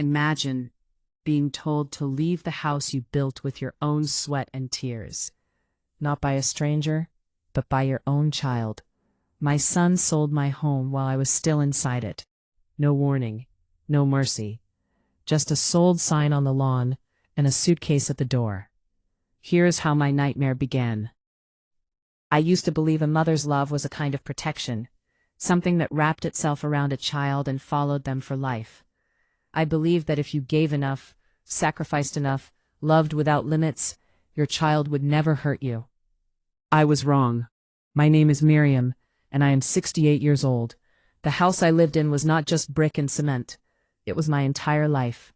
Imagine being told to leave the house you built with your own sweat and tears. Not by a stranger, but by your own child. My son sold my home while I was still inside it. No warning, no mercy. Just a sold sign on the lawn and a suitcase at the door. Here's how my nightmare began. I used to believe a mother's love was a kind of protection, something that wrapped itself around a child and followed them for life. I believed that if you gave enough, sacrificed enough, loved without limits, your child would never hurt you. I was wrong. My name is Miriam, and I am 68 years old. The house I lived in was not just brick and cement. It was my entire life.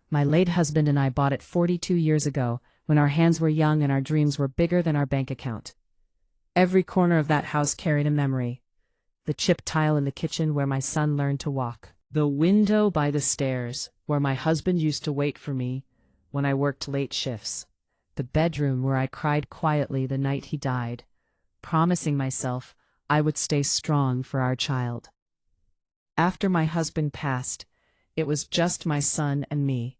My late husband and I bought it 42 years ago, when our hands were young and our dreams were bigger than our bank account. Every corner of that house carried a memory. The chipped tile in the kitchen where my son learned to walk. The window by the stairs where my husband used to wait for me when I worked late shifts. The bedroom where I cried quietly the night he died, promising myself I would stay strong for our child. After my husband passed, it was just my son and me.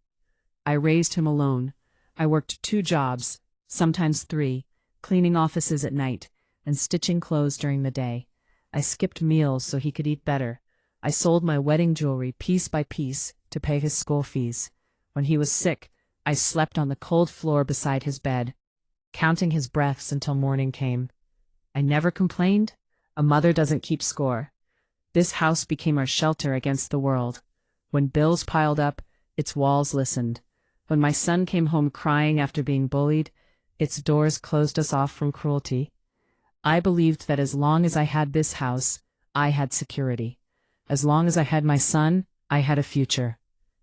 I raised him alone. I worked 2 jobs, sometimes 3, cleaning offices at night and stitching clothes during the day. I skipped meals so he could eat better. I sold my wedding jewelry piece by piece to pay his school fees. When he was sick, I slept on the cold floor beside his bed, counting his breaths until morning came. I never complained. A mother doesn't keep score. This house became our shelter against the world. When bills piled up, its walls listened. When my son came home crying after being bullied, its doors closed us off from cruelty. I believed that as long as I had this house, I had security. As long as I had my son, I had a future.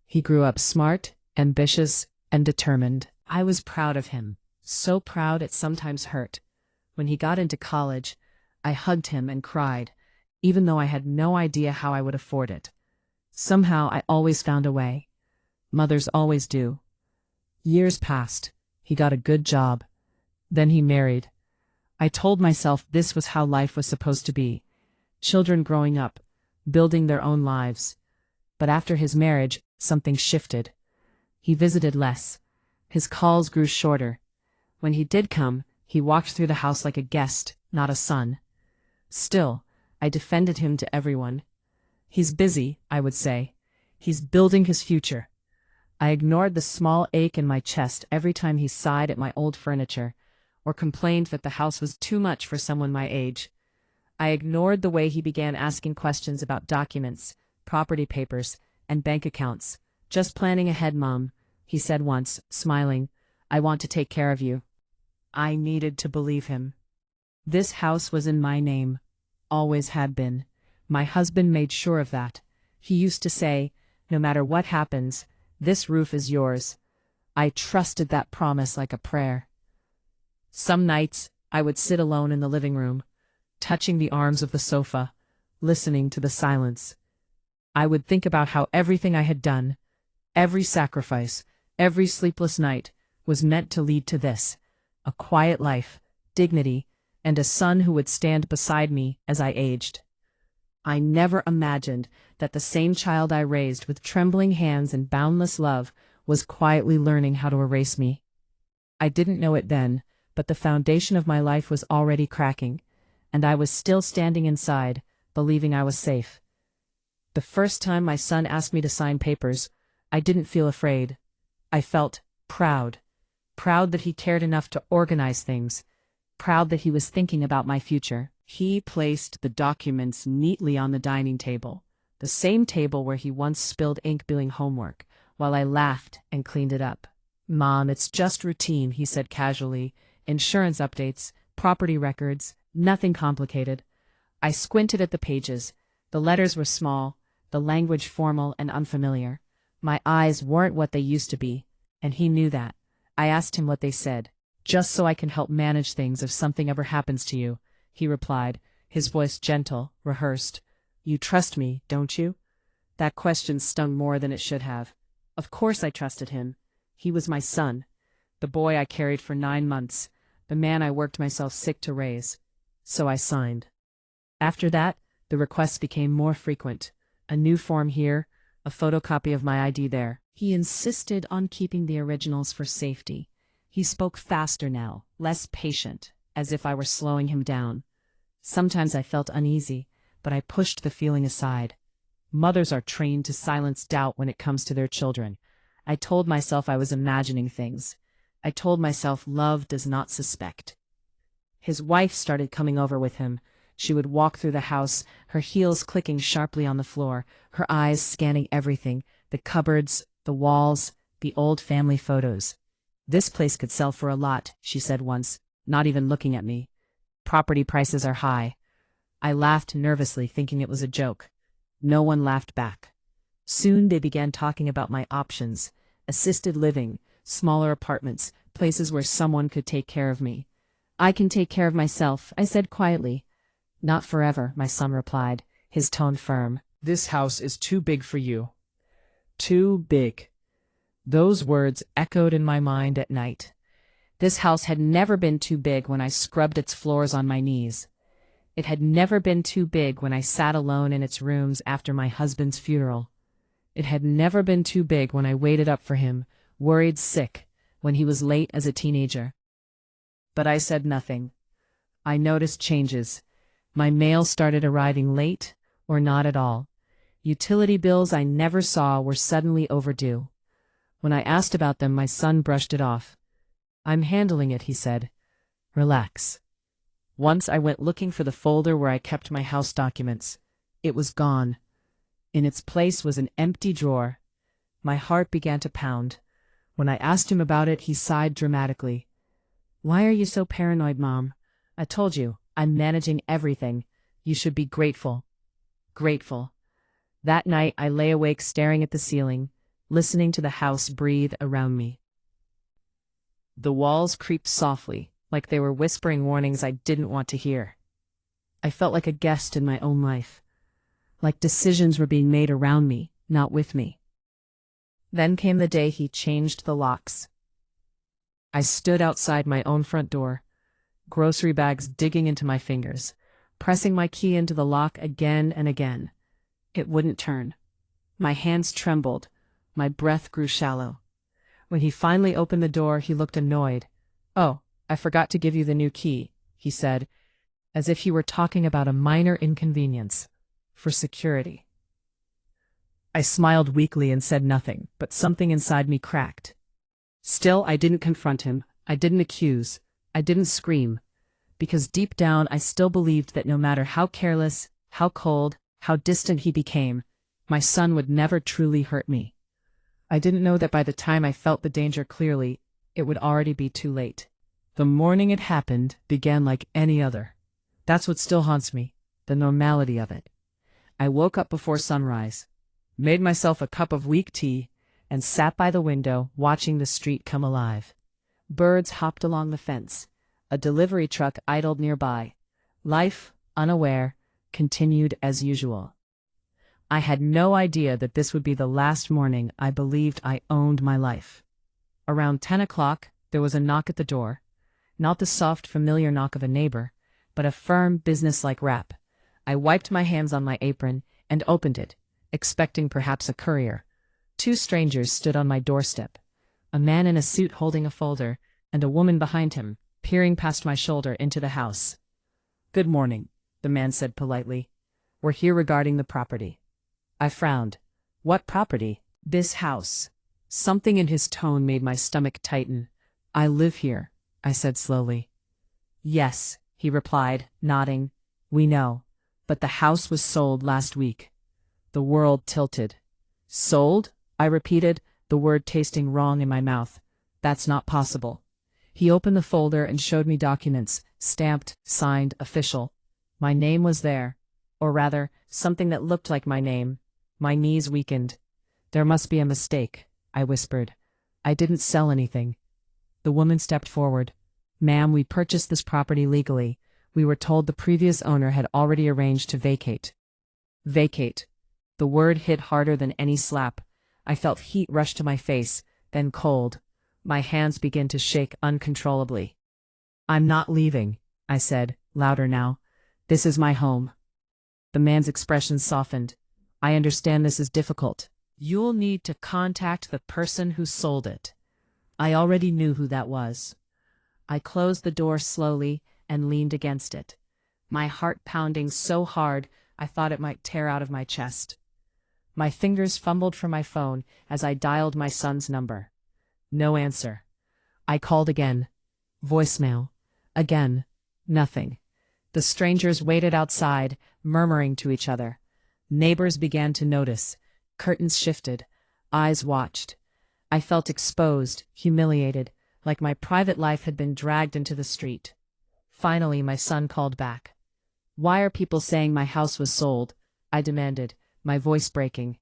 He grew up smart, ambitious, and determined. I was proud of him, so proud it sometimes hurt. When he got into college, I hugged him and cried, even though I had no idea how I would afford it. Somehow I always found a way. Mothers always do. Years passed. He got a good job. Then he married. I told myself this was how life was supposed to be. Children growing up, building their own lives. But after his marriage, something shifted. He visited less. His calls grew shorter. When he did come, he walked through the house like a guest, not a son. Still, I defended him to everyone. He's busy, I would say. He's building his future. I ignored the small ache in my chest every time he sighed at my old furniture, or complained that the house was too much for someone my age. I ignored the way he began asking questions about documents, property papers, and bank accounts. Just planning ahead, Mom, he said once, smiling. I want to take care of you. I needed to believe him. This house was in my name. Always had been. My husband made sure of that. He used to say, no matter what happens, this roof is yours. I trusted that promise like a prayer. Some nights, I would sit alone in the living room, touching the arms of the sofa, listening to the silence. I would think about how everything I had done, every sacrifice, every sleepless night, was meant to lead to this: a quiet life, dignity, and a son who would stand beside me as I aged. I never imagined that the same child I raised with trembling hands and boundless love was quietly learning how to erase me. I didn't know it then, but the foundation of my life was already cracking, and I was still standing inside, believing I was safe. The first time my son asked me to sign papers, I didn't feel afraid. I felt proud. Proud that he cared enough to organize things. Proud that he was thinking about my future. He placed the documents neatly on the dining table, the same table where he once spilled ink doing homework, while I laughed and cleaned it up. Mom, it's just routine, he said casually. Insurance updates, property records, nothing complicated. I squinted at the pages. The letters were small, the language formal and unfamiliar. My eyes weren't what they used to be, and he knew that. I asked him what they said. Just so I can help manage things if something ever happens to you, he replied, his voice gentle, rehearsed. You trust me, don't you? That question stung more than it should have. Of course I trusted him. He was my son, the boy I carried for 9 months, the man I worked myself sick to raise. So I signed. After that, the requests became more frequent. A new form here, a photocopy of my ID there. He insisted on keeping the originals for safety. He spoke faster now, less patient, as if I were slowing him down. Sometimes I felt uneasy, but I pushed the feeling aside. Mothers are trained to silence doubt when it comes to their children. I told myself I was imagining things. I told myself love does not suspect. His wife started coming over with him. She would walk through the house, her heels clicking sharply on the floor, her eyes scanning everything, the cupboards, the walls, the old family photos. "This place could sell for a lot," she said once, not even looking at me. "Property prices are high." I laughed nervously, thinking it was a joke. No one laughed back. Soon they began talking about my options: assisted living, smaller apartments, places where someone could take care of me. "I can take care of myself," I said quietly. "Not forever," my son replied, his tone firm. "This house is too big for you." Too big. Those words echoed in my mind at night. This house had never been too big when I scrubbed its floors on my knees. It had never been too big when I sat alone in its rooms after my husband's funeral. It had never been too big when I waited up for him, worried sick, when he was late as a teenager. But I said nothing. I noticed changes. My mail started arriving late, or not at all. Utility bills I never saw were suddenly overdue. When I asked about them, my son brushed it off. "I'm handling it," he said. "Relax." Once I went looking for the folder where I kept my house documents. It was gone. In its place was an empty drawer. My heart began to pound. When I asked him about it, he sighed dramatically. "Why are you so paranoid, Mom? I told you, I'm managing everything. You should be grateful." Grateful. That night I lay awake staring at the ceiling, listening to the house breathe around me. The walls creaked softly, like they were whispering warnings I didn't want to hear. I felt like a guest in my own life, like decisions were being made around me, not with me. Then came the day he changed the locks. I stood outside my own front door, grocery bags digging into my fingers, pressing my key into the lock again and again. It wouldn't turn. My hands trembled. My breath grew shallow. When he finally opened the door, he looked annoyed. "Oh, I forgot to give you the new key," he said, as if he were talking about a minor inconvenience. "For security." I smiled weakly and said nothing, but something inside me cracked. Still, I didn't confront him. I didn't accuse. I didn't scream. Because deep down, I still believed that no matter how careless, how cold, how distant he became, my son would never truly hurt me. I didn't know that by the time I felt the danger clearly, it would already be too late. The morning it happened began like any other. That's what still haunts me, the normality of it. I woke up before sunrise, made myself a cup of weak tea, and sat by the window watching the street come alive. Birds hopped along the fence. A delivery truck idled nearby. Life, unaware, continued as usual. I had no idea that this would be the last morning I believed I owned my life. Around 10 o'clock, there was a knock at the door. Not the soft, familiar knock of a neighbor, but a firm, businesslike rap. I wiped my hands on my apron and opened it, expecting perhaps a courier. Two strangers stood on my doorstep, a man in a suit holding a folder, and a woman behind him, peering past my shoulder into the house. "Good morning," the man said politely. "We're here regarding the property." I frowned. "What property?" "This house." Something in his tone made my stomach tighten. "I live here," I said slowly. "Yes," he replied, nodding. "We know. But the house was sold last week." The world tilted. "Sold?" I repeated, the word tasting wrong in my mouth. "That's not possible." He opened the folder and showed me documents, stamped, signed, official. My name was there. Or rather, something that looked like my name. My knees weakened. "There must be a mistake," I whispered. "I didn't sell anything." The woman stepped forward. "Ma'am, we purchased this property legally. We were told the previous owner had already arranged to vacate." Vacate. The word hit harder than any slap. I felt heat rush to my face, then cold. My hands began to shake uncontrollably. "I'm not leaving," I said, louder now. "This is my home." The man's expression softened. "I understand this is difficult. You'll need to contact the person who sold it. I already knew who that was. I closed the door slowly and leaned against it, my heart pounding so hard I thought it might tear out of my chest. My fingers fumbled for my phone as I dialed my son's number. No answer. I called again. Voicemail. Again. Nothing. The strangers waited outside, murmuring to each other. Neighbors began to notice. Curtains shifted. Eyes watched. I felt exposed, humiliated, like my private life had been dragged into the street. Finally, my son called back. "Why are people saying my house was sold?" I demanded, my voice breaking.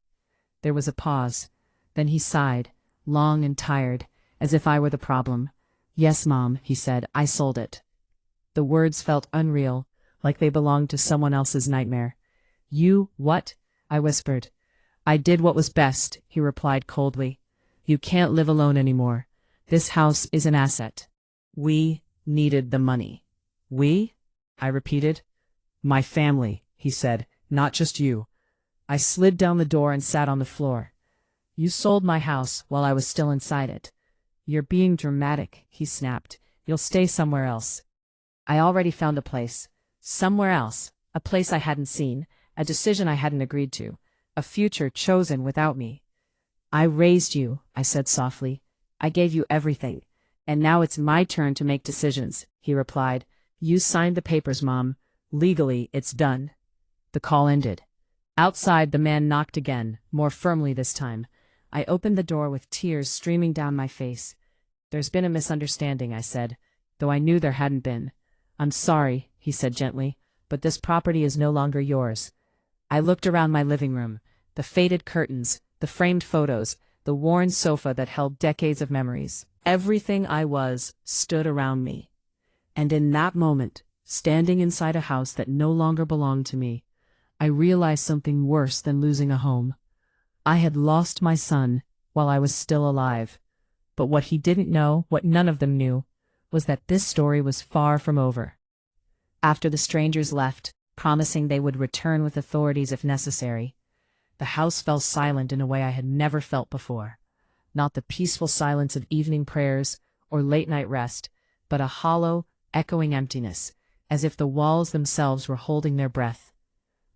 There was a pause. Then he sighed, long and tired, as if I were the problem. "Yes, Mom," he said, "I sold it." The words felt unreal, like they belonged to someone else's nightmare. "You, what?" I whispered. "I did what was best," he replied coldly. "You can't live alone anymore. This house is an asset." "We needed the money." "We?" I repeated. "My family," he said, "not just you." I slid down the door and sat on the floor. "You sold my house while I was still inside it." "You're being dramatic," he snapped. "You'll stay somewhere else." I already found a place. Somewhere else. A place I hadn't seen. A decision I hadn't agreed to. A future chosen without me. "I raised you," I said softly. "I gave you everything. And now it's my turn to make decisions," he replied. "You signed the papers, Mom. Legally, it's done." The call ended. Outside, the man knocked again, more firmly this time. I opened the door with tears streaming down my face. "There's been a misunderstanding," I said, though I knew there hadn't been. "I'm sorry," he said gently, "but this property is no longer yours." I looked around my living room, the faded curtains, the framed photos, the worn sofa that held decades of memories. Everything I was stood around me. And in that moment, standing inside a house that no longer belonged to me, I realized something worse than losing a home. I had lost my son while I was still alive. But what he didn't know, what none of them knew, was that this story was far from over. After the strangers left, promising they would return with authorities if necessary, the house fell silent in a way I had never felt before. Not the peaceful silence of evening prayers or late-night rest, but a hollow, echoing emptiness, as if the walls themselves were holding their breath.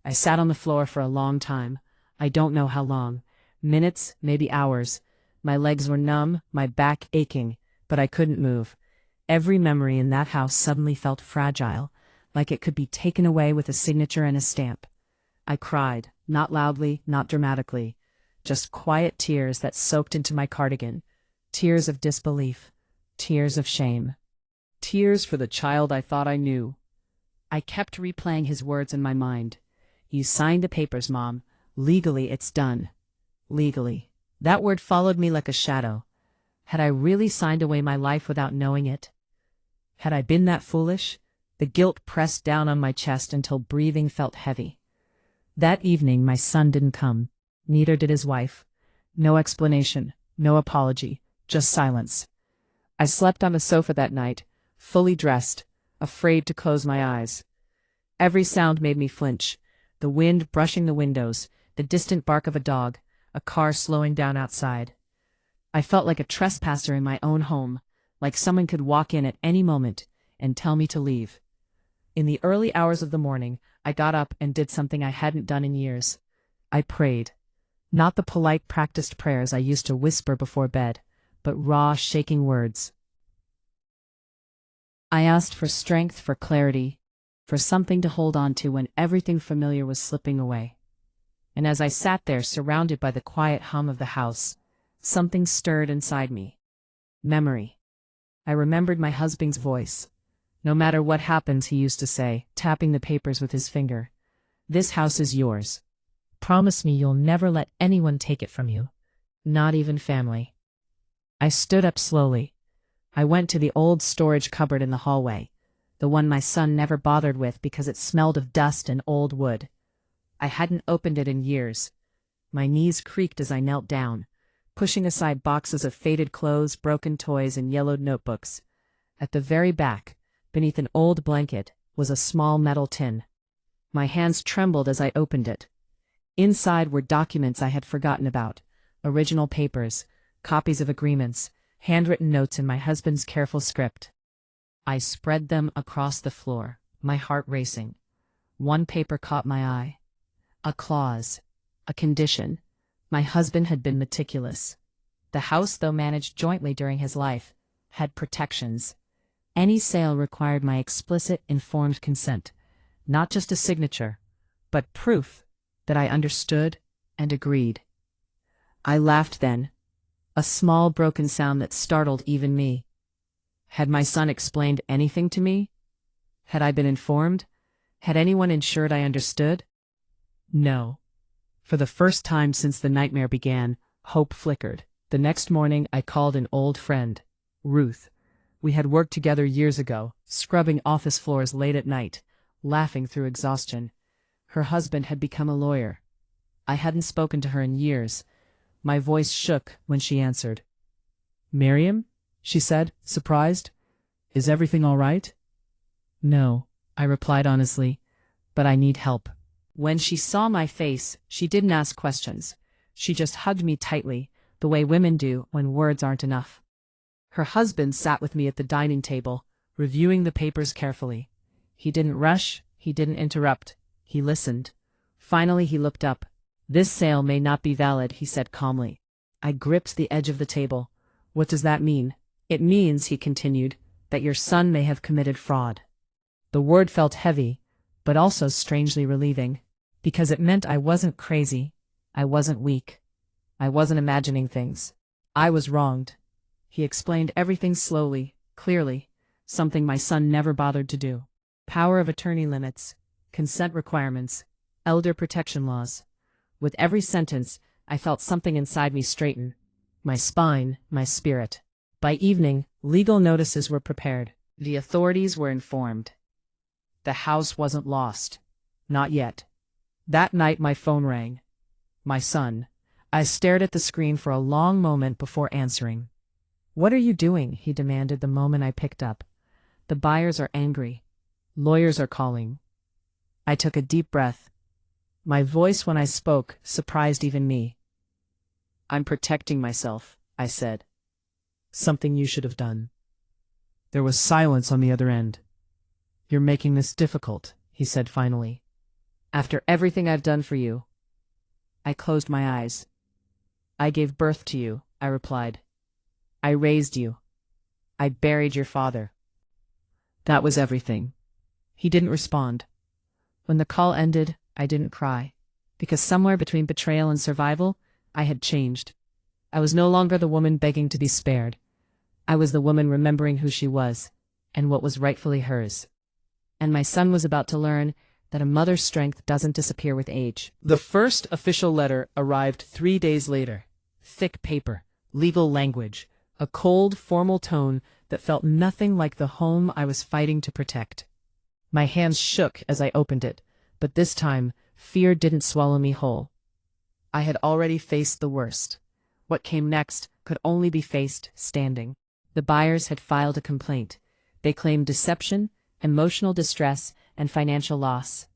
I sat on the floor for a long time. I don't know how long. Minutes, maybe hours. My legs were numb, my back aching, but I couldn't move. Every memory in that house suddenly felt fragile, like it could be taken away with a signature and a stamp. I cried, not loudly, not dramatically, just quiet tears that soaked into my cardigan. Tears of disbelief. Tears of shame. Tears for the child I thought I knew. I kept replaying his words in my mind. "You signed the papers, Mom. Legally, it's done." Legally. That word followed me like a shadow. Had I really signed away my life without knowing it? Had I been that foolish? The guilt pressed down on my chest until breathing felt heavy. That evening, my son didn't come. Neither did his wife. No explanation, no apology, just silence. I slept on the sofa that night, fully dressed, afraid to close my eyes. Every sound made me flinch. The wind brushing the windows, the distant bark of a dog, a car slowing down outside. I felt like a trespasser in my own home, like someone could walk in at any moment and tell me to leave. In the early hours of the morning, I got up and did something I hadn't done in years. I prayed. Not the polite, practiced prayers I used to whisper before bed, but raw, shaking words. I asked for strength, for clarity, for something to hold on to when everything familiar was slipping away. And as I sat there surrounded by the quiet hum of the house, something stirred inside me. Memory. I remembered my husband's voice. "No matter what happens," he used to say, tapping the papers with his finger, "this house is yours. Promise me you'll never let anyone take it from you. Not even family." I stood up slowly. I went to the old storage cupboard in the hallway, the one my son never bothered with because it smelled of dust and old wood. I hadn't opened it in years. My knees creaked as I knelt down, pushing aside boxes of faded clothes, broken toys, and yellowed notebooks. At the very back, beneath an old blanket, was a small metal tin. My hands trembled as I opened it. Inside were documents I had forgotten about, original papers, copies of agreements, handwritten notes in my husband's careful script. I spread them across the floor, my heart racing. One paper caught my eye. A clause. A condition. My husband had been meticulous. The house, though managed jointly during his life, had protections. Any sale required my explicit, informed consent. Not just a signature, but proof that I understood and agreed. I laughed then, a small broken sound that startled even me. Had my son explained anything to me? Had I been informed? Had anyone ensured I understood? No. For the first time since the nightmare began, hope flickered. The next morning I called an old friend, Ruth. We had worked together years ago, scrubbing office floors late at night, laughing through exhaustion. Her husband had become a lawyer. I hadn't spoken to her in years. My voice shook when she answered. "Miriam?" she said, surprised. "Is everything all right?" "No," I replied honestly, "but I need help." When she saw my face, she didn't ask questions. She just hugged me tightly, the way women do when words aren't enough. Her husband sat with me at the dining table, reviewing the papers carefully. He didn't rush, he didn't interrupt, he listened. Finally he looked up. "This sale may not be valid," he said calmly. I gripped the edge of the table. "What does that mean?" "It means," he continued, "that your son may have committed fraud." The word felt heavy, but also strangely relieving, because it meant I wasn't crazy, I wasn't weak, I wasn't imagining things. I was wronged. He explained everything slowly, clearly, something my son never bothered to do. Power of attorney limits, consent requirements, elder protection laws. With every sentence, I felt something inside me straighten. My spine, my spirit. By evening, legal notices were prepared. The authorities were informed. The house wasn't lost. Not yet. That night my phone rang. My son. I stared at the screen for a long moment before answering. "What are you doing?" he demanded the moment I picked up. "The buyers are angry. Lawyers are calling." I took a deep breath. My voice when I spoke surprised even me. "I'm protecting myself," I said. "Something you should have done." There was silence on the other end. "You're making this difficult," he said finally. "After everything I've done for you." I closed my eyes. "I gave birth to you," I replied. "I raised you. I buried your father." That was everything. He didn't respond. When the call ended, I didn't cry, because somewhere between betrayal and survival, I had changed. I was no longer the woman begging to be spared. I was the woman remembering who she was, and what was rightfully hers. And my son was about to learn that a mother's strength doesn't disappear with age. The first official letter arrived 3 days later. Thick paper, legal language, a cold, formal tone that felt nothing like the home I was fighting to protect. My hands shook as I opened it, but this time, fear didn't swallow me whole. I had already faced the worst. What came next could only be faced standing. The buyers had filed a complaint. They claimed deception, emotional distress, and financial loss.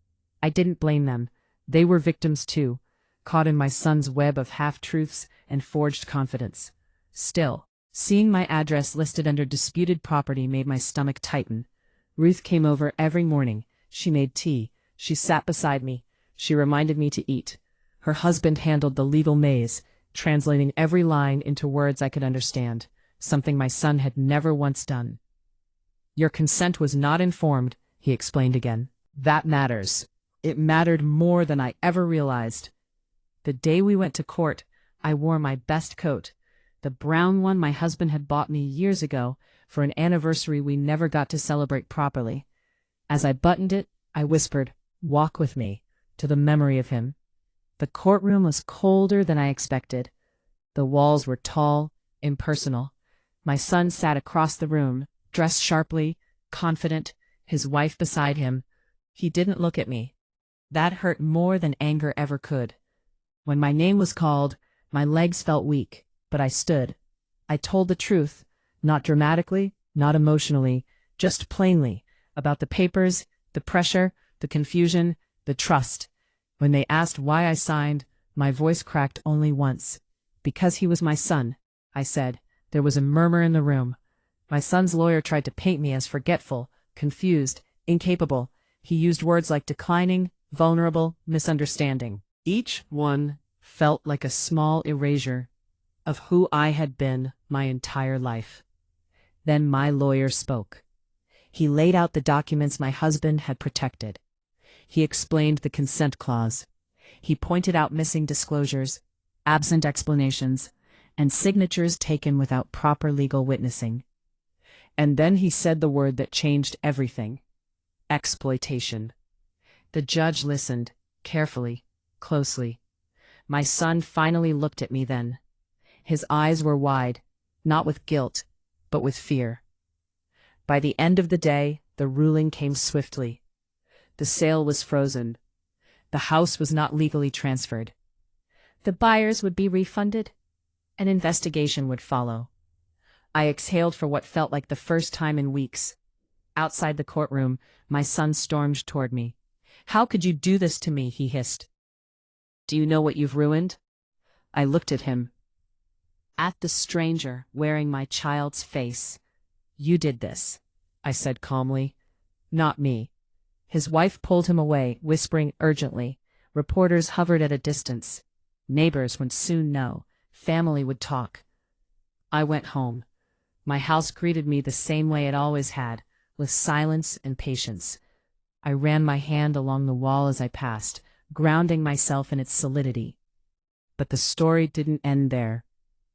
I didn't blame them. They were victims too, caught in my son's web of half-truths and forged confidence. Still, seeing my address listed under disputed property made my stomach tighten. Ruth came over every morning. She made tea. She sat beside me. She reminded me to eat. Her husband handled the legal maze, translating every line into words I could understand, something my son had never once done. "Your consent was not informed," he explained again. "That matters." It mattered more than I ever realized. The day we went to court, I wore my best coat, the brown one my husband had bought me years ago for an anniversary we never got to celebrate properly. As I buttoned it, I whispered, "Walk with me," to the memory of him. The courtroom was colder than I expected. The walls were tall, impersonal. My son sat across the room, dressed sharply, confident, his wife beside him. He didn't look at me. That hurt more than anger ever could. When my name was called, my legs felt weak, but I stood. I told the truth, not dramatically, not emotionally, just plainly, about the papers, the pressure, the confusion, the trust. When they asked why I signed, my voice cracked only once. Because he was my son, I said. There was a murmur in the room. My son's lawyer tried to paint me as forgetful, confused, incapable. He used words like declining, vulnerable, misunderstanding. Each one felt like a small erasure of who I had been my entire life. Then my lawyer spoke. He laid out the documents my husband had protected. He explained the consent clause. He pointed out missing disclosures, absent explanations, and signatures taken without proper legal witnessing. And then he said the word that changed everything: exploitation. The judge listened, carefully, closely. My son finally looked at me then. His eyes were wide, not with guilt, but with fear. By the end of the day, the ruling came swiftly. The sale was frozen. The house was not legally transferred. The buyers would be refunded. An investigation would follow. I exhaled for what felt like the first time in weeks. Outside the courtroom, my son stormed toward me. "How could you do this to me?" he hissed. "Do you know what you've ruined?" I looked at him. At the stranger wearing my child's face. "You did this," I said calmly. "Not me." His wife pulled him away, whispering urgently. Reporters hovered at a distance. Neighbors would soon know. Family would talk. I went home. My house greeted me the same way it always had, with silence and patience. I ran my hand along the wall as I passed, grounding myself in its solidity. But the story didn't end there.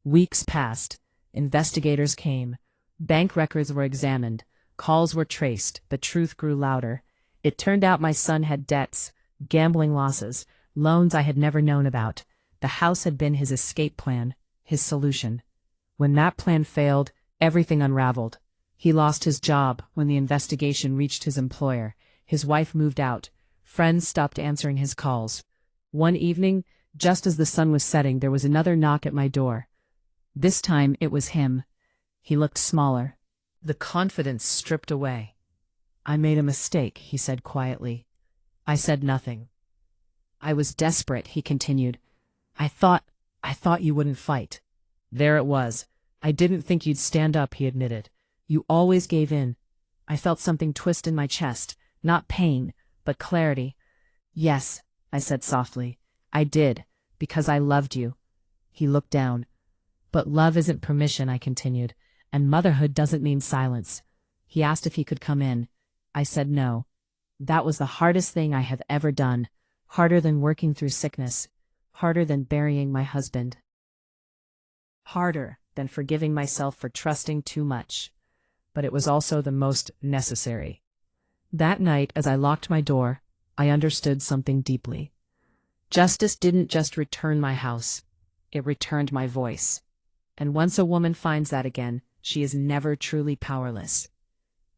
Weeks passed. Investigators came. Bank records were examined. Calls were traced. The truth grew louder. It turned out my son had debts, gambling losses, loans I had never known about. The house had been his escape plan, his solution. When that plan failed, everything unraveled. He lost his job when the investigation reached his employer. His wife moved out. Friends stopped answering his calls. One evening, just as the sun was setting, there was another knock at my door. This time it was him. He looked smaller. The confidence stripped away. "I made a mistake," he said quietly. I said nothing. "I was desperate," he continued. I thought you wouldn't fight." There it was. "I didn't think you'd stand up," he admitted. "You always gave in." I felt something twist in my chest, not pain, but clarity. "Yes," I said softly. "I did, because I loved you." He looked down. "But love isn't permission," I continued, "and motherhood doesn't mean silence." He asked if he could come in. I said no. That was the hardest thing I have ever done, harder than working through sickness, harder than burying my husband, harder than forgiving myself for trusting too much. But it was also the most necessary. That night, as I locked my door, I understood something deeply. Justice didn't just return my house, it returned my voice. And once a woman finds that again, she is never truly powerless.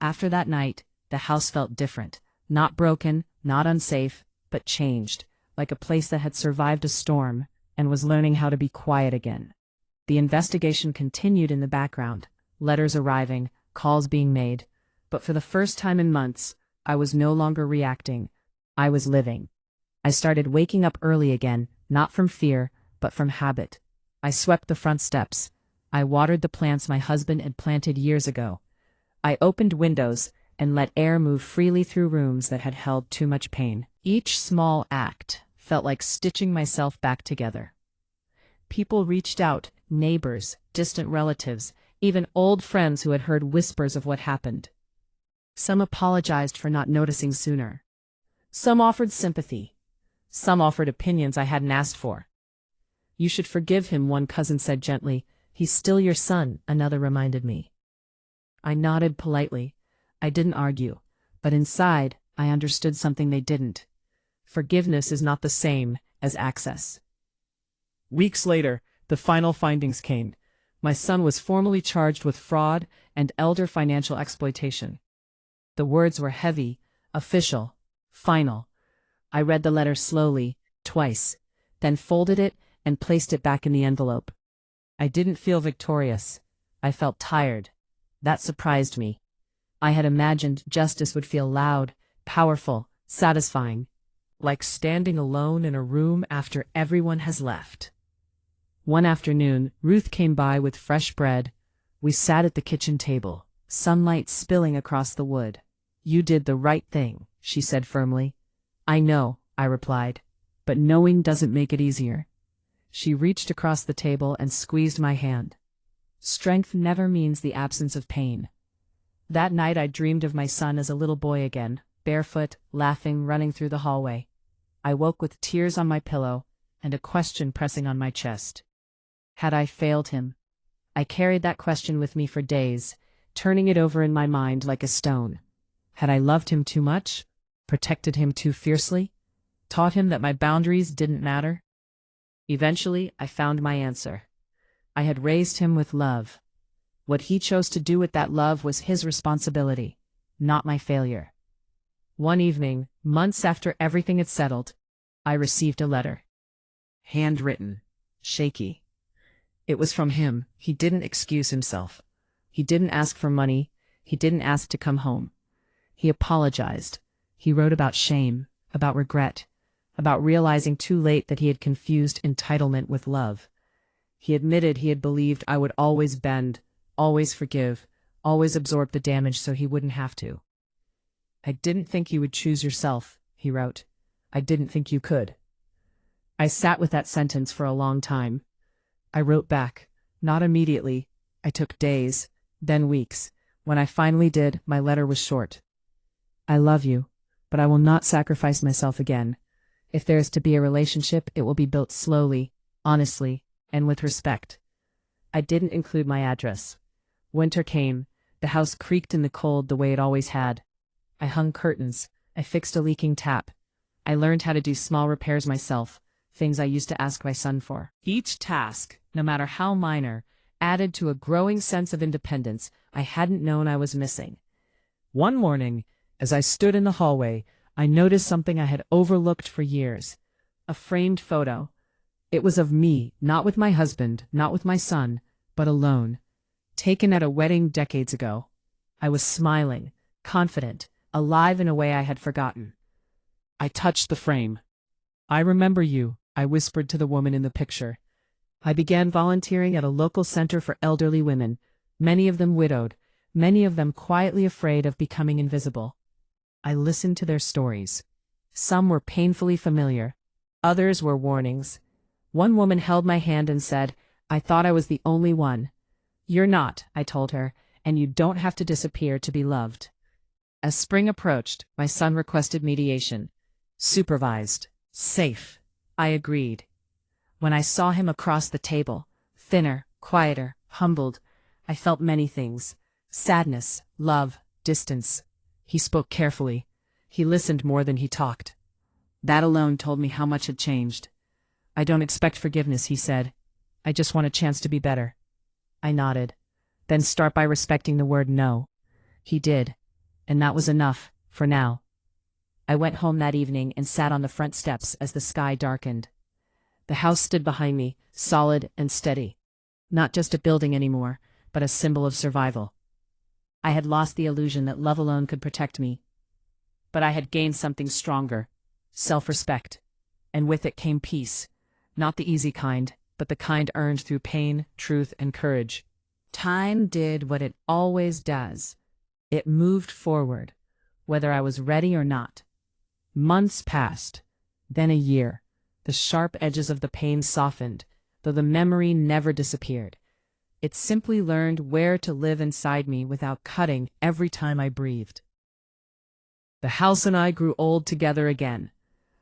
After that night, the house felt different, not broken, not unsafe, but changed, like a place that had survived a storm and was learning how to be quiet again. The investigation continued in the background, letters arriving, calls being made, but for the first time in months, I was no longer reacting. I was living. I started waking up early again, not from fear, but from habit. I swept the front steps. I watered the plants my husband had planted years ago. I opened windows and let air move freely through rooms that had held too much pain. Each small act felt like stitching myself back together. People reached out, neighbors, distant relatives, even old friends who had heard whispers of what happened. Some apologized for not noticing sooner. Some offered sympathy. Some offered opinions I hadn't asked for. "You should forgive him," one cousin said gently. "He's still your son," another reminded me. I nodded politely. I didn't argue, but inside, I understood something they didn't. Forgiveness is not the same as access. Weeks later, the final findings came. My son was formally charged with fraud and elder financial exploitation. The words were heavy, official, final. I read the letter slowly, twice, then folded it and placed it back in the envelope. I didn't feel victorious. I felt tired. That surprised me. I had imagined justice would feel loud, powerful, satisfying, like standing alone in a room after everyone has left. One afternoon, Ruth came by with fresh bread. We sat at the kitchen table, sunlight spilling across the wood. "You did the right thing," she said firmly. "I know," I replied, "but knowing doesn't make it easier." She reached across the table and squeezed my hand. Strength never means the absence of pain. That night I dreamed of my son as a little boy again, barefoot, laughing, running through the hallway. I woke with tears on my pillow and a question pressing on my chest. Had I failed him? I carried that question with me for days, turning it over in my mind like a stone. Had I loved him too much? Protected him too fiercely? Taught him that my boundaries didn't matter? Eventually, I found my answer. I had raised him with love. What he chose to do with that love was his responsibility, not my failure. One evening, months after everything had settled, I received a letter. Handwritten, shaky. It was from him. He didn't excuse himself. He didn't ask for money. He didn't ask to come home. He apologized. He wrote about shame, about regret, about realizing too late that he had confused entitlement with love. He admitted he had believed I would always bend, always forgive, always absorb the damage so he wouldn't have to. "I didn't think you would choose yourself," he wrote. "I didn't think you could." I sat with that sentence for a long time. I wrote back, not immediately. I took days, then weeks. When I finally did, my letter was short. "I love you, but I will not sacrifice myself again. If there is to be a relationship, it will be built slowly, honestly, and with respect." I didn't include my address. Winter came. The house creaked in the cold the way it always had. I hung curtains. I fixed a leaking tap. I learned how to do small repairs myself, things I used to ask my son for. Each task, no matter how minor, added to a growing sense of independence I hadn't known I was missing. One morning, as I stood in the hallway, I noticed something I had overlooked for years. A framed photo. It was of me, not with my husband, not with my son, but alone. Taken at a wedding decades ago. I was smiling, confident, alive in a way I had forgotten. I touched the frame. "I remember you," I whispered to the woman in the picture. I began volunteering at a local center for elderly women, many of them widowed, many of them quietly afraid of becoming invisible. I listened to their stories. Some were painfully familiar. Others were warnings. One woman held my hand and said, "I thought I was the only one." "You're not," I told her, "and you don't have to disappear to be loved." As spring approached, my son requested mediation. Supervised. Safe. I agreed. When I saw him across the table, thinner, quieter, humbled, I felt many things. Sadness, love, distance. He spoke carefully. He listened more than he talked. That alone told me how much had changed. "I don't expect forgiveness," he said. "I just want a chance to be better." I nodded. "Then start by respecting the word no." He did. And that was enough, for now. I went home that evening and sat on the front steps as the sky darkened. The house stood behind me, solid and steady. Not just a building anymore, but a symbol of survival. I had lost the illusion that love alone could protect me. But I had gained something stronger, self-respect. And with it came peace. Not the easy kind, but the kind earned through pain, truth, and courage. Time did what it always does. It moved forward, whether I was ready or not. Months passed, then a year. The sharp edges of the pain softened, though the memory never disappeared. It simply learned where to live inside me without cutting every time I breathed. The house and I grew old together again.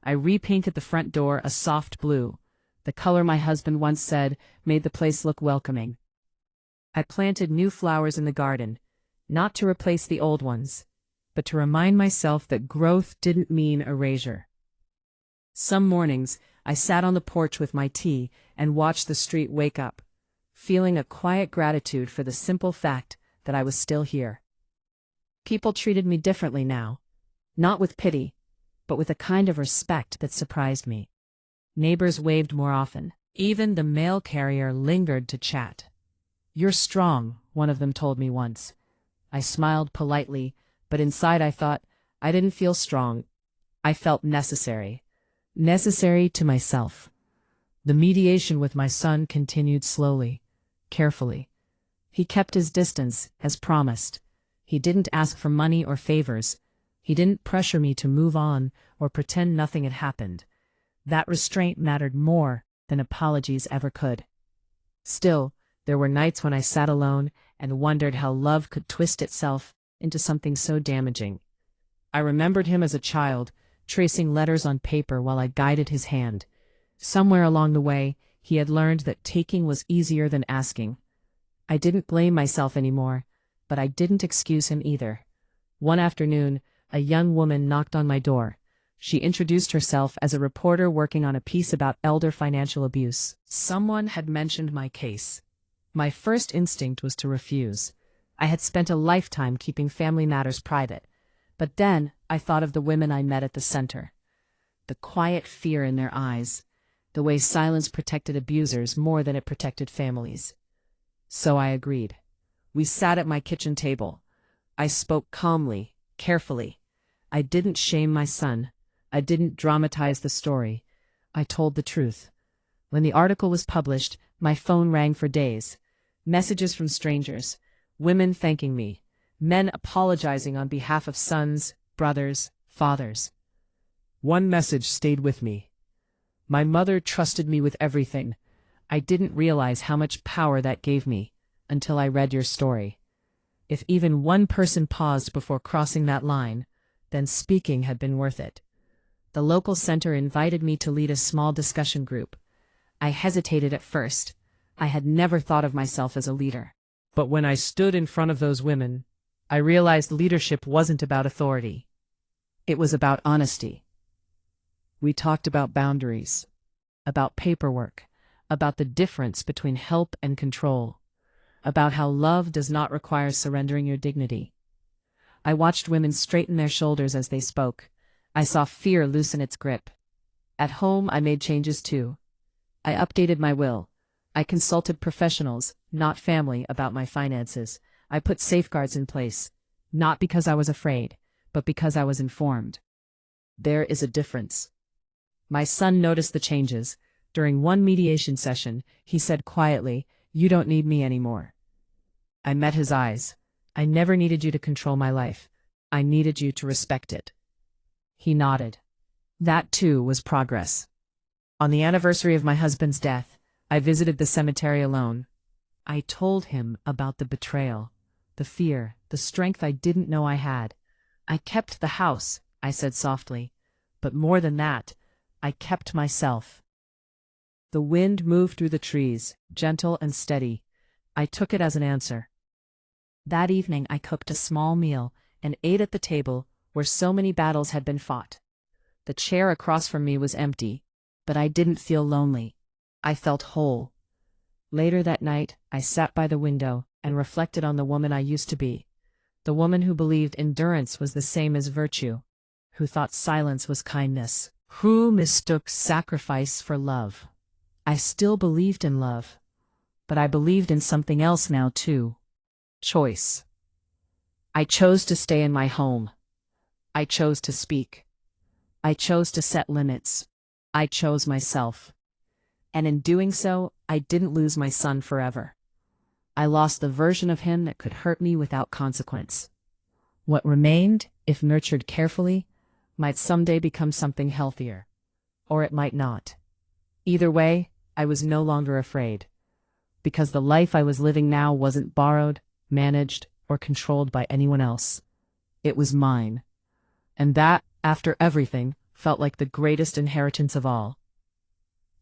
I repainted the front door a soft blue, the color my husband once said made the place look welcoming. I planted new flowers in the garden, not to replace the old ones, but to remind myself that growth didn't mean erasure. Some mornings, I sat on the porch with my tea and watched the street wake up, feeling a quiet gratitude for the simple fact that I was still here. People treated me differently now, not with pity, but with a kind of respect that surprised me. Neighbors waved more often. Even the mail carrier lingered to chat. "You're strong," one of them told me once. I smiled politely, but inside I thought, I didn't feel strong. I felt necessary. Necessary to myself. The mediation with my son continued slowly, carefully. He kept his distance, as promised. He didn't ask for money or favors. He didn't pressure me to move on or pretend nothing had happened. That restraint mattered more than apologies ever could. Still, there were nights when I sat alone and wondered how love could twist itself into something so damaging. I remembered him as a child, tracing letters on paper while I guided his hand. Somewhere along the way, he had learned that taking was easier than asking. I didn't blame myself anymore, but I didn't excuse him either. One afternoon, a young woman knocked on my door. She introduced herself as a reporter working on a piece about elder financial abuse. Someone had mentioned my case. My first instinct was to refuse. I had spent a lifetime keeping family matters private. But then I thought of the women I met at the center. The quiet fear in their eyes, the way silence protected abusers more than it protected families. So I agreed. We sat at my kitchen table. I spoke calmly, carefully. I didn't shame my son. I didn't dramatize the story. I told the truth. When the article was published, my phone rang for days. Messages from strangers, women thanking me, men apologizing on behalf of sons, brothers, fathers. One message stayed with me. My mother trusted me with everything. I didn't realize how much power that gave me until I read your story. If even one person paused before crossing that line, then speaking had been worth it. The local center invited me to lead a small discussion group. I hesitated at first. I had never thought of myself as a leader. But when I stood in front of those women, I realized leadership wasn't about authority. It was about honesty. We talked about boundaries, about paperwork, about the difference between help and control, about how love does not require surrendering your dignity. I watched women straighten their shoulders as they spoke. I saw fear loosen its grip. At home, I made changes too. I updated my will. I consulted professionals, not family, about my finances. I put safeguards in place, not because I was afraid, but because I was informed. There is a difference. My son noticed the changes. During one mediation session, he said quietly, "You don't need me anymore." I met his eyes. I never needed you to control my life. I needed you to respect it. He nodded. That too was progress. On the anniversary of my husband's death, I visited the cemetery alone. I told him about the betrayal, the fear, the strength I didn't know I had. I kept the house, I said softly. But more than that, I kept myself. The wind moved through the trees, gentle and steady. I took it as an answer. That evening I cooked a small meal and ate at the table where so many battles had been fought. The chair across from me was empty, but I didn't feel lonely. I felt whole. Later that night, I sat by the window and reflected on the woman I used to be, the woman who believed endurance was the same as virtue, who thought silence was kindness, who mistook sacrifice for love. I still believed in love, but I believed in something else now too. Choice. I chose to stay in my home. I chose to speak. I chose to set limits. I chose myself. And in doing so, I didn't lose my son forever. I lost the version of him that could hurt me without consequence. What remained, if nurtured carefully, might someday become something healthier. Or it might not. Either way, I was no longer afraid. Because the life I was living now wasn't borrowed, managed, or controlled by anyone else. It was mine. And that, after everything, felt like the greatest inheritance of all.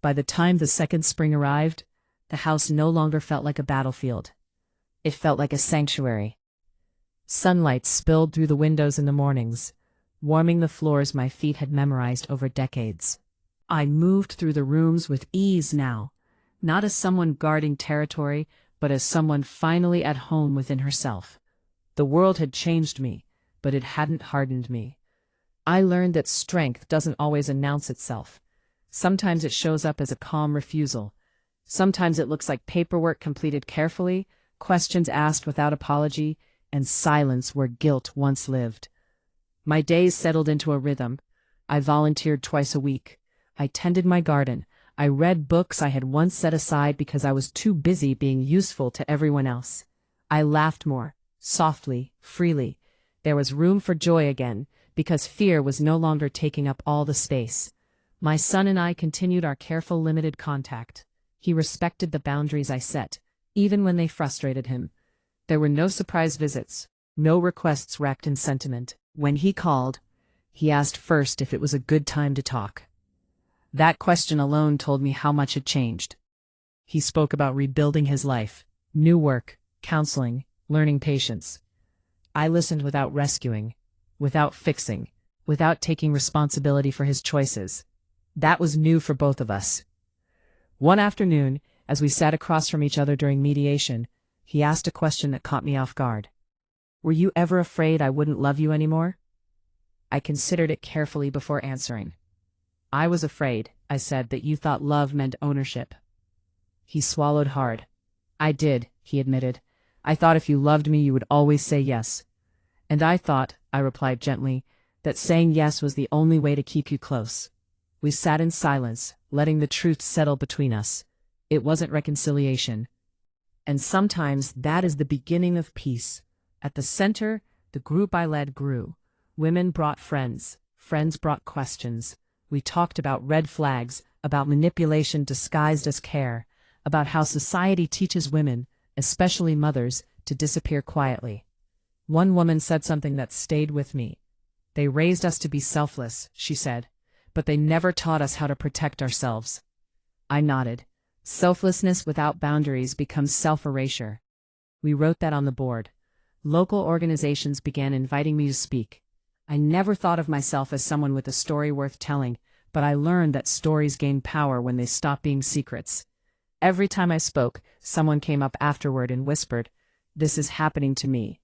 By the time the second spring arrived, the house no longer felt like a battlefield. It felt like a sanctuary. Sunlight spilled through the windows in the mornings, warming the floors my feet had memorized over decades. I moved through the rooms with ease now, not as someone guarding territory, but as someone finally at home within herself. The world had changed me, but it hadn't hardened me. I learned that strength doesn't always announce itself. Sometimes it shows up as a calm refusal. Sometimes it looks like paperwork completed carefully, questions asked without apology, and silence where guilt once lived. My days settled into a rhythm. I volunteered twice a week. I tended my garden. I read books I had once set aside because I was too busy being useful to everyone else. I laughed more, softly, freely. There was room for joy again, because fear was no longer taking up all the space. My son and I continued our careful limited contact. He respected the boundaries I set, even when they frustrated him. There were no surprise visits, no requests wrapped in sentiment. When he called, he asked first if it was a good time to talk. That question alone told me how much had changed. He spoke about rebuilding his life, new work, counseling, learning patience. I listened without rescuing, without fixing, without taking responsibility for his choices. That was new for both of us. One afternoon, as we sat across from each other during mediation, he asked a question that caught me off guard. "Were you ever afraid I wouldn't love you anymore?" I considered it carefully before answering. "I was afraid," I said, "that you thought love meant ownership." He swallowed hard. "I did," he admitted. "I thought if you loved me you would always say yes." "And I thought," I replied gently, "that saying yes was the only way to keep you close." We sat in silence, letting the truth settle between us. It wasn't reconciliation. And sometimes that is the beginning of peace. At the center, the group I led grew. Women brought friends. Friends brought questions. We talked about red flags, about manipulation disguised as care, about how society teaches women, especially mothers, to disappear quietly. One woman said something that stayed with me. "They raised us to be selfless," she said, "but they never taught us how to protect ourselves." I nodded. Selflessness without boundaries becomes self-erasure. We wrote that on the board. Local organizations began inviting me to speak. I never thought of myself as someone with a story worth telling, but I learned that stories gain power when they stop being secrets. Every time I spoke, someone came up afterward and whispered, "This is happening to me."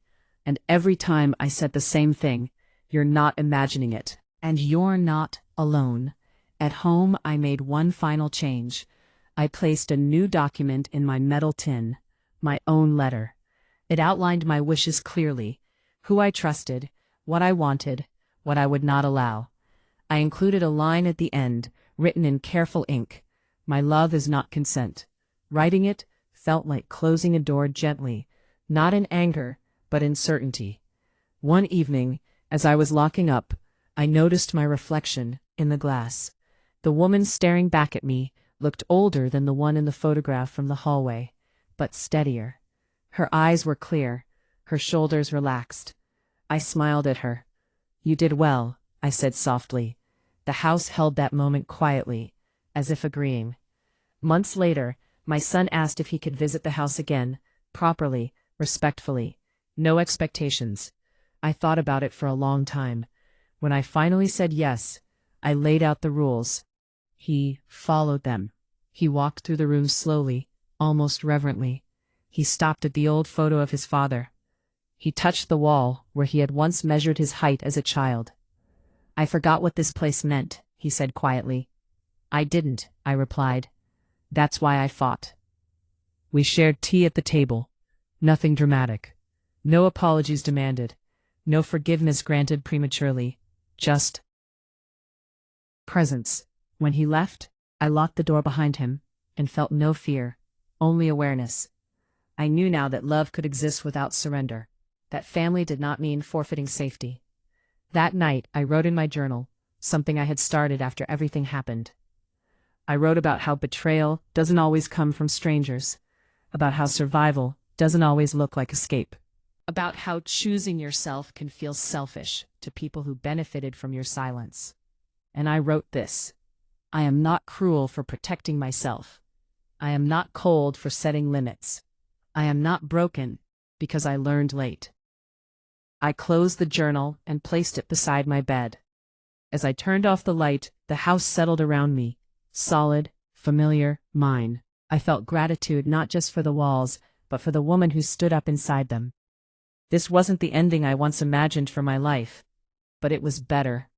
And every time I said the same thing, "You're not imagining it, and you're not alone." At home, I made one final change. I placed a new document in my metal tin, my own letter. It outlined my wishes clearly, who I trusted, what I wanted, what I would not allow. I included a line at the end, written in careful ink. "My love is not consent." Writing it felt like closing a door gently, not in anger, but in certainty. One evening, as I was locking up, I noticed my reflection in the glass. The woman staring back at me looked older than the one in the photograph from the hallway, but steadier. Her eyes were clear, her shoulders relaxed. I smiled at her. "You did well," I said softly. The house held that moment quietly, as if agreeing. Months later, my son asked if he could visit the house again, properly, respectfully. No expectations. I thought about it for a long time. When I finally said yes, I laid out the rules. He followed them. He walked through the room slowly, almost reverently. He stopped at the old photo of his father. He touched the wall where he had once measured his height as a child. "I forgot what this place meant," he said quietly. "I didn't," I replied. "That's why I fought." We shared tea at the table. Nothing dramatic. No apologies demanded. No forgiveness granted prematurely. Just presence. When he left, I locked the door behind him and felt no fear, only awareness. I knew now that love could exist without surrender, that family did not mean forfeiting safety. That night, I wrote in my journal, something I had started after everything happened. I wrote about how betrayal doesn't always come from strangers, about how survival doesn't always look like escape, about how choosing yourself can feel selfish to people who benefited from your silence. And I wrote this: I am not cruel for protecting myself. I am not cold for setting limits. I am not broken because I learned late. I closed the journal and placed it beside my bed. As I turned off the light, the house settled around me, solid, familiar, mine. I felt gratitude not just for the walls, but for the woman who stood up inside them. This wasn't the ending I once imagined for my life, but it was better.